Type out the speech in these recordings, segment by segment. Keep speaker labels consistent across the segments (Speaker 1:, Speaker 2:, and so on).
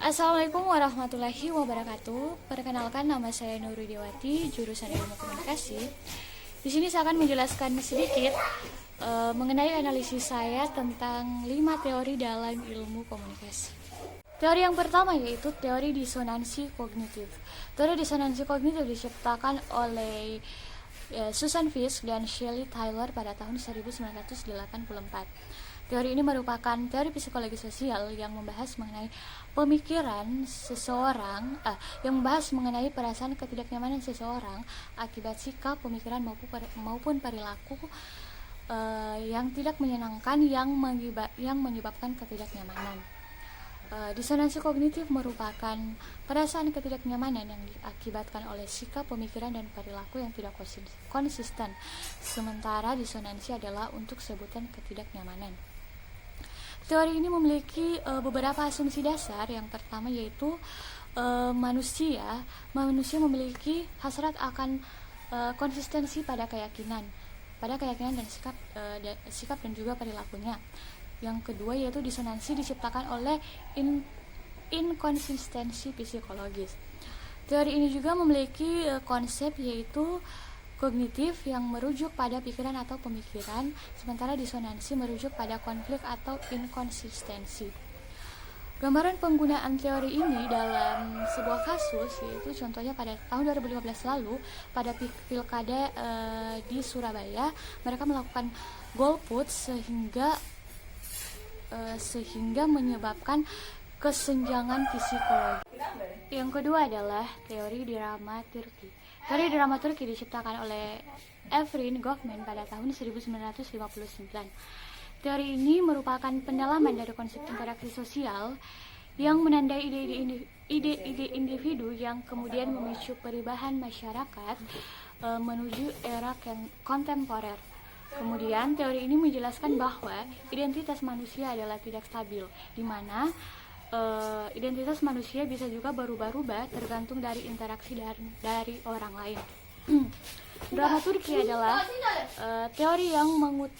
Speaker 1: Assalamualaikum warahmatullahi wabarakatuh. Perkenalkan, nama saya Nurudewati, jurusan Ilmu Komunikasi. Di sini saya akan menjelaskan sedikit mengenai analisis saya tentang 5 teori dalam ilmu komunikasi. Teori yang pertama yaitu teori disonansi kognitif. Teori disonansi kognitif diciptakan oleh Susan Fiske dan Shelley Taylor pada tahun 1984. Teori ini merupakan teori psikologi sosial yang membahas mengenai pemikiran seseorang, yang membahas mengenai perasaan ketidaknyamanan seseorang akibat sikap, pemikiran maupun perilaku yang tidak menyenangkan yang menyebabkan ketidaknyamanan. Disonansi kognitif merupakan perasaan ketidaknyamanan yang diakibatkan oleh sikap, pemikiran, dan perilaku yang tidak konsisten, sementara disonansi adalah untuk sebutan ketidaknyamanan. Teori ini memiliki beberapa asumsi dasar. Yang pertama yaitu manusia memiliki hasrat akan konsistensi pada keyakinan dan sikap dan juga perilakunya. Yang kedua yaitu disonansi diciptakan oleh inkonsistensi psikologis. Teori ini juga memiliki konsep yaitu kognitif yang merujuk pada pikiran atau pemikiran, sementara disonansi merujuk pada konflik atau inkonsistensi. Gambaran penggunaan teori ini dalam sebuah kasus yaitu contohnya pada tahun 2015 lalu pada pilkada di Surabaya, mereka melakukan golput sehingga menyebabkan kesenjangan psikologi. Yang kedua adalah teori dramaturgi. Teori dramaturgi diciptakan oleh Evelyn Goffman pada tahun 1959. Teori ini merupakan pendalaman dari konsep interaksi sosial yang menandai ide-ide individu yang kemudian memicu perubahan masyarakat menuju era kontemporer. Kemudian teori ini menjelaskan bahwa identitas manusia adalah tidak stabil, di mana identitas manusia bisa juga berubah-ubah tergantung dari interaksi dari orang lain. Dramaturgi adalah teori yang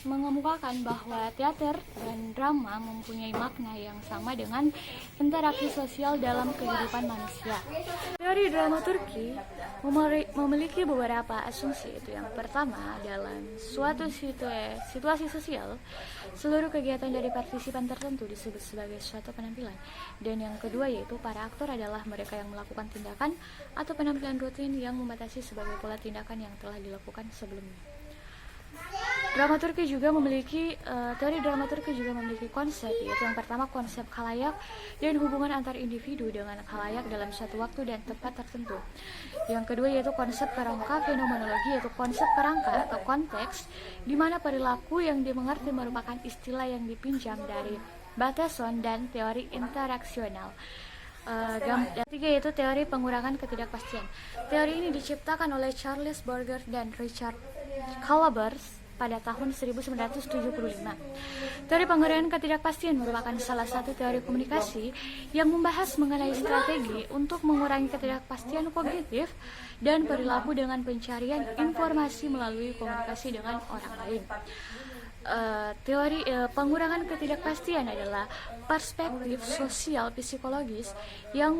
Speaker 1: mengemukakan bahwa teater dan drama mempunyai makna yang sama dengan interaksi sosial dalam kehidupan manusia. Teori dramaturgi memiliki beberapa asumsi. Itu yang pertama, dalam suatu situasi sosial, seluruh kegiatan dari partisipan tertentu disebut sebagai suatu penampilan. Dan yang kedua yaitu para aktor adalah mereka yang melakukan tindakan atau penampilan rutin yang membatasi sebagai pola tindakan yang telah dilakukan sebelumnya. Teori dramaturgi juga memiliki konsep, yaitu yang pertama konsep khalayak dan hubungan antar individu dengan khalayak dalam suatu waktu dan tempat tertentu. Yang kedua yaitu konsep kerangka fenomenologi, yaitu konsep kerangka atau konteks, di mana perilaku yang dimengerti merupakan istilah yang dipinjam dari Bateson dan teori interaksional. Ketiga yaitu teori pengurangan ketidakpastian. Teori ini diciptakan oleh Charles Burger dan Richard Calabers pada tahun 1975. Teori pengurangan ketidakpastian merupakan salah satu teori komunikasi yang membahas mengenai strategi untuk mengurangi ketidakpastian kognitif dan perilaku dengan pencarian informasi melalui komunikasi dengan orang lain. Teori pengurangan ketidakpastian adalah perspektif sosial psikologis yang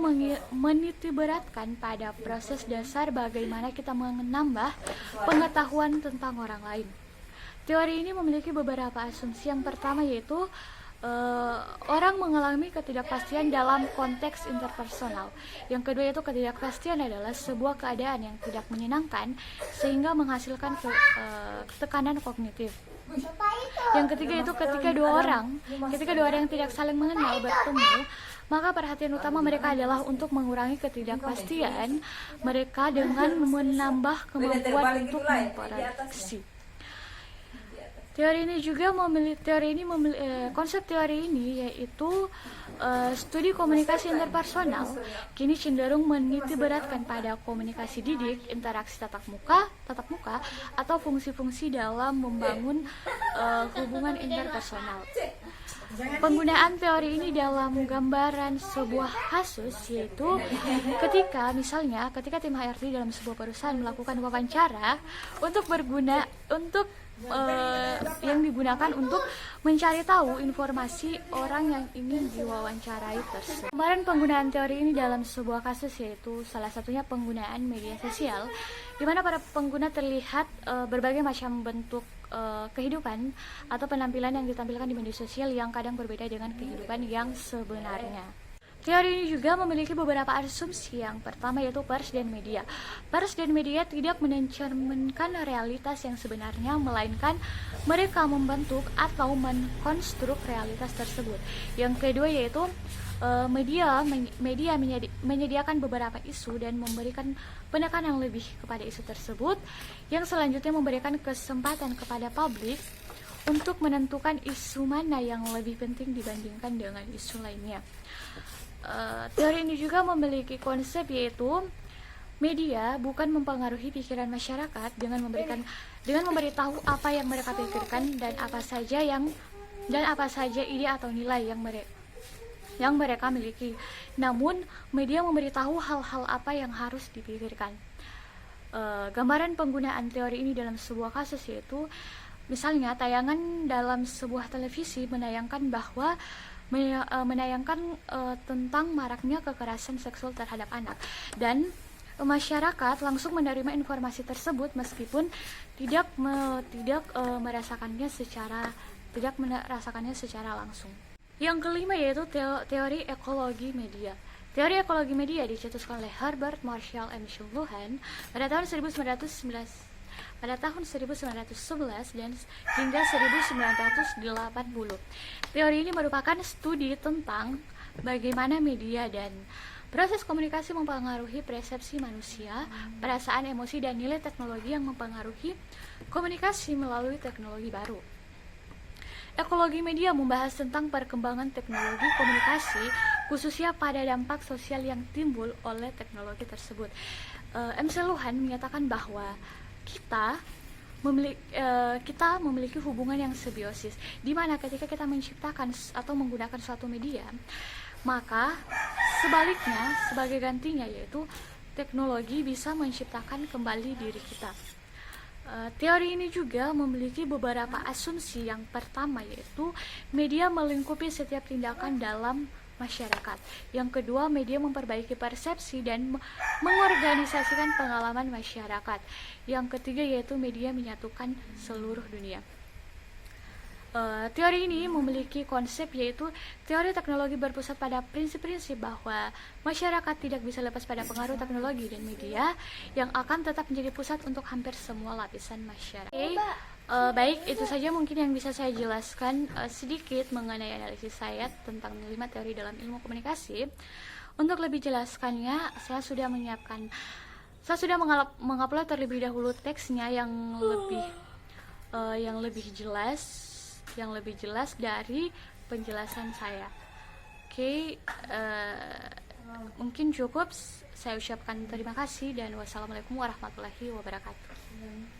Speaker 1: menitiberatkan pada proses dasar bagaimana kita menambah pengetahuan tentang orang lain. Teori ini memiliki beberapa asumsi. Yang pertama yaitu orang mengalami ketidakpastian dalam konteks interpersonal. Yang kedua yaitu ketidakpastian adalah sebuah keadaan yang tidak menyenangkan sehingga menghasilkan tekanan kognitif. Yang ketiga itu ketika dua orang yang tidak saling mengenal bertemu, maka perhatian utama mereka adalah untuk mengurangi ketidakpastian mereka dengan menambah kemampuan untuk memproduksi. Konsep teori ini yaitu studi komunikasi interpersonal kini cenderung menitiberatkan pada komunikasi didik, interaksi tatap muka atau fungsi-fungsi dalam membangun hubungan interpersonal. Penggunaan teori ini dalam gambaran sebuah kasus yaitu ketika misalnya ketika tim HRD dalam sebuah perusahaan melakukan wawancara yang digunakan untuk mencari tahu informasi orang yang ingin diwawancarai tersebut. Kemarin penggunaan teori ini dalam sebuah kasus yaitu salah satunya penggunaan media sosial, di mana para pengguna terlihat berbagai macam bentuk kehidupan atau penampilan yang ditampilkan di media sosial yang kadang berbeda dengan kehidupan yang sebenarnya. Teori ini juga memiliki beberapa asumsi. Yang pertama yaitu pers dan media. Pers dan media tidak mencerminkan realitas yang sebenarnya, melainkan mereka membentuk atau mengkonstruk realitas tersebut. Yang kedua yaitu media menyediakan beberapa isu dan memberikan penekanan lebih kepada isu tersebut, yang selanjutnya memberikan kesempatan kepada publik untuk menentukan isu mana yang lebih penting dibandingkan dengan isu lainnya. Teori ini juga memiliki konsep yaitu media bukan mempengaruhi pikiran masyarakat dengan memberitahu apa yang mereka pikirkan dan apa saja ide atau nilai yang mereka miliki. Namun media memberitahu hal-hal apa yang harus dipikirkan. Gambaran penggunaan teori ini dalam sebuah kasus yaitu misalnya tayangan dalam sebuah televisi menayangkan tentang maraknya kekerasan seksual terhadap anak, dan masyarakat langsung menerima informasi tersebut meskipun tidak merasakannya secara langsung. Yang kelima yaitu teori ekologi media. Teori ekologi media dicetuskan oleh Herbert Marshall M. McLuhan pada tahun 1911 dan hingga 1980. Teori ini merupakan studi tentang bagaimana media dan proses komunikasi mempengaruhi persepsi manusia, perasaan, emosi, dan nilai teknologi yang mempengaruhi komunikasi melalui teknologi baru. Ekologi media membahas tentang perkembangan teknologi komunikasi, khususnya pada dampak sosial yang timbul oleh teknologi tersebut. McLuhan menyatakan bahwa kita memiliki hubungan yang simbiosis, di mana ketika kita menciptakan atau menggunakan suatu media, maka sebaliknya sebagai gantinya yaitu teknologi bisa menciptakan kembali diri kita. Teori ini juga memiliki beberapa asumsi. Yang pertama yaitu media melingkupi setiap tindakan dalam masyarakat. Yang kedua, media memperbaiki persepsi dan mengorganisasikan pengalaman masyarakat. Yang ketiga yaitu media menyatukan seluruh dunia. Teori ini memiliki konsep yaitu teori teknologi berpusat pada prinsip-prinsip bahwa masyarakat tidak bisa lepas pada pengaruh teknologi dan media yang akan tetap menjadi pusat untuk hampir semua lapisan masyarakat. Baik, itu saja mungkin yang bisa saya jelaskan sedikit mengenai analisis saya tentang 5 teori dalam ilmu komunikasi. Untuk lebih jelaskannya, saya sudah mengupload terlebih dahulu teksnya yang lebih jelas dari penjelasan saya. Oke, mungkin cukup. Saya ucapkan terima kasih dan wassalamualaikum warahmatullahi wabarakatuh.